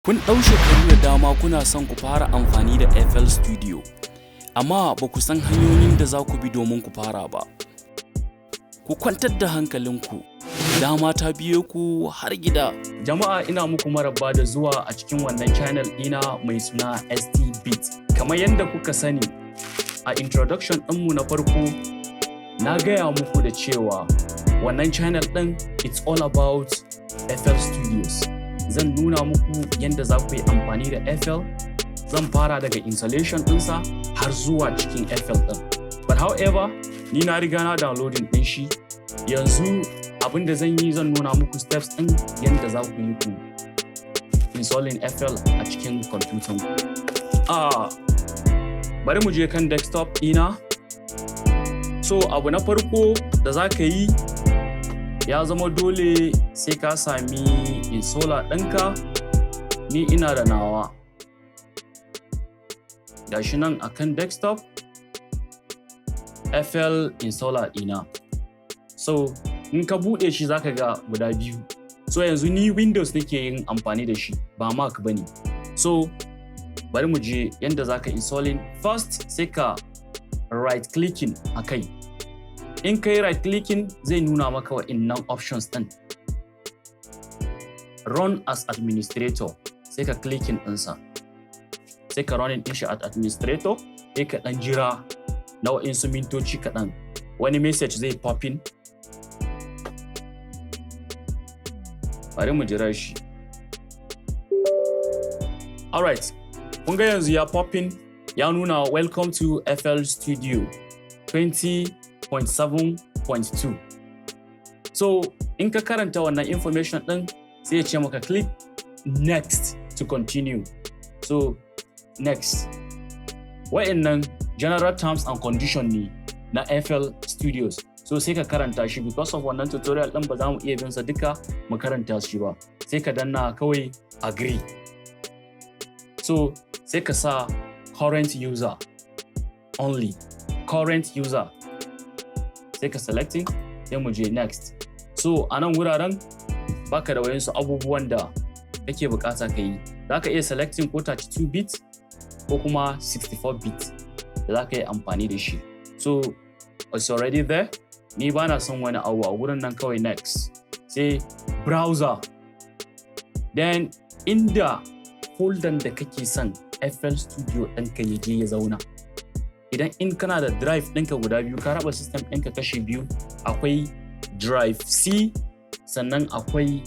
Kun ɗau shekaru da dama kuna son ku fara amfani da FL Studio, amma ba ku san hanyoyin da za ku bi domin ku fara ba. Ku kwantar da hankalinku, dama ta biyo ku har gida. Jama'a ina muku maraba da zuwa a cikin wannan channel ɗina mai suna ST Beat. Kamar yadda kuka sani, a introduction ɗinmu na farko, na gaya muku da cewa wannan channel ɗin it's all about FL Studios. Zan nuna muku yadda za ku yi amfani da FL. Zan fara daga installation ɗinsa har zuwa cikin FL ɗin. But however, ni na riga na downloading ɗin shi. Yanzu abin da zan yi zan nuna muku steps ɗin yadda za ku yi ku installing FL a cikin computer ku. Bari mu je kan desktop ɗina. So abu na farko da za ka yi ya zama dole sai ka sami installer ɗinka. Ni ina da nawa gashi nan akan desktop, FL installer ɗina. So in ka buɗe shi zaka ga guda biyu. So yanzu ni Windows nake yin amfani da shi ba Mac bane. So bari mu je yanda zaka installing. First sai ka right clicking akai. In kai right clicking zai nuna maka wa'innan options ɗin. Run as administrator, sai ka clicking ɗinsa. Sai ka running ɗin shi as administrator, sai ka ɗan jira na wa'insu mintoci kaɗan. Wani message zai pop in. Bari mu jira shi. Alright, kun ga yanzu ya pop in, ya nuna welcome to FL Studio 20.7.2. So in ka karanta wannan information ɗin sai ya ce maka click next to continue. So next. Wa'innan general terms and condition ne na FL Studios. So sai ka karanta shi, because of wannan tutorial ɗin ba za mu iya bin sa duka mu karanta shi ba. Sai ka danna kawai agree. So sai ka sa current user only. Current user. Sai ka selecting, sai mu je next. So a nan wuraren baka da wayansu abubuwan da kake bukata ka yi. Za ka iya selecting ko 32 bit ko kuma 64 bit da za ka yi amfani da shi. So it's already there. Ni ba na son wani abu a wurin nan, kawai next. Sai browser. Then inda folder da kake son FL Studio ɗinka ya je ya zauna. Idan in kana da drive ɗinka guda biyu, ka raba system ɗinka kashi biyu, akwai drive C sannan akwai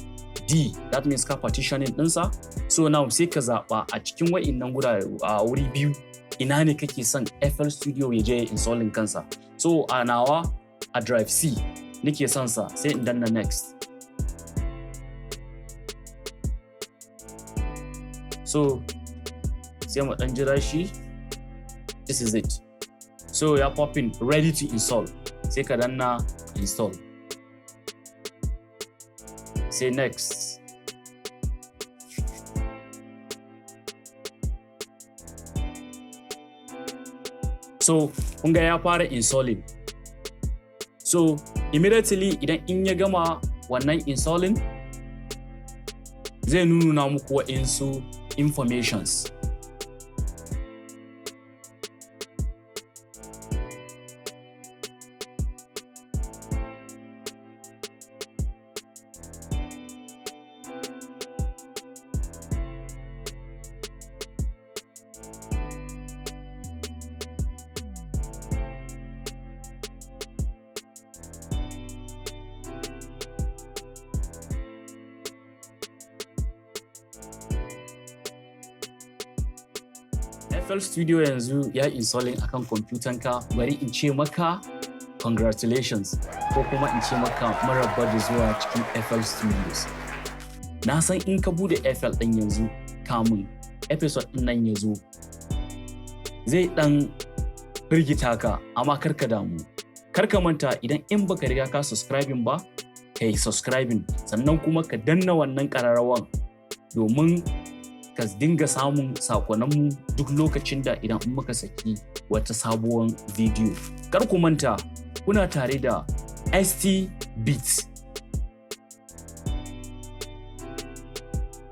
D, that means ka partitioning ɗinsa. So now sai ka zaɓa a cikin wa'innan wuri biyu ina ne kake son FL Studio ya je installing kansa. So a nawa a drive C nake son sa, sai in danna next. So sai mu ɗan jira shi. This is it. So ya pop in ready to install. Sai ka danna install. Say next. So kun ga ya fara installing. So immediately idan in ya gama wannan installing, zai nuna muku wa'insu informations. FL Studio yanzu ya installing akan kwamfutanka. Bari in ce maka congratulations ko kuma in ce maka maraba da zuwa cikin FL Studios. Na san in ka bude FL ɗin yanzu kamun episode ɗin nan ya zo zai ɗan firgita ka, amma karka damu. Karka manta, idan in baka riga ka subscribing ba, ka yi subscribing, sannan kuma ka danna wannan ƙararrawan domin ka dinga samun sakonanmu duk lokacin da idan muka saki wata sabuwar video. Kar ku manta, kuna tare da ST Beat.